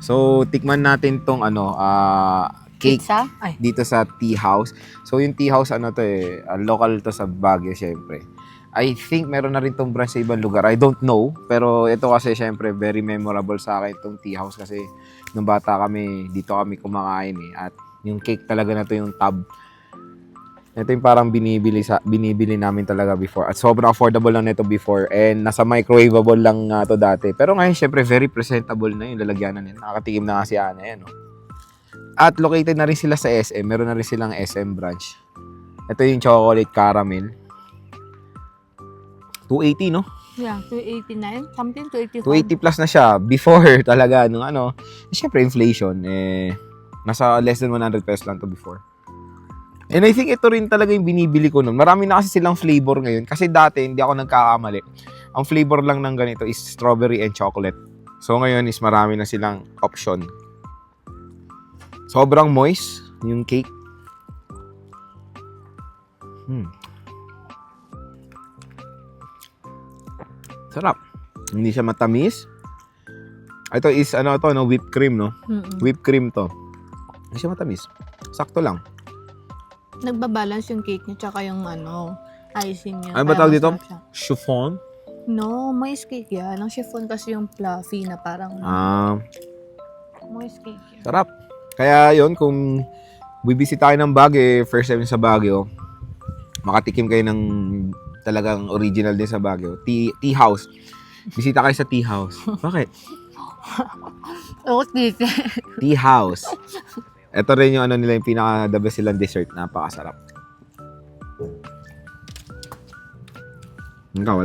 So, tikman natin tong cake Pizza? Ay. dito sa Tea House. So, yung Tea House, local to sa Baguio, syempre. I think meron na rin tong branch sa ibang lugar. I don't know. Pero ito kasi, syempre, very memorable sa akin itong Tea House kasi nung bata kami, dito kami kumakain eh. At yung cake talaga na to yung tab. Ito yung parang binibili namin talaga before. At sobrang affordable lang nito before. And nasa microwavable lang nga to dati. Pero ngayon, syempre, very presentable na yung lalagyanan nila. Nakakatikim na nga si Ana yan, no? At located na rin sila sa SM. Meron na rin silang SM branch. Ito yung chocolate caramel. 280, no? Yeah, 289. Something, 285. 280 plus na siya. Before talaga, nung syempre inflation, nasa less than 100 pesos lang to before. And I think ito rin talaga yung binibili ko nun. Marami na kasi silang flavor ngayon. Kasi dati, hindi ako nagkakamali. Ang flavor lang ng ganito is strawberry and chocolate. So ngayon is marami na silang option. Sobrang moist yung cake. Sarap. Hindi siya matamis. Ito is whipped cream, no? Whipped cream to. Hindi siya matamis. Sakto lang. Nagbabalance yung cake niya tsaka yung icing niya. Ano ba Kaya tawag dito? masarap siya. Chiffon? No, moist cake yan. Ang chiffon kasi yung fluffy na parang moist cake yan. Sarap. Kaya yun, kung bibisita kayo ng Baguio, first time sa Baguio, makatikim kayo ng talagang original din sa Baguio. Tea House. Bisita kayo sa Tea House. Bakit? Cake. Tea House. Ito rin yung nila, yung pinaka-the best silang dessert. Napakasarap. Wala.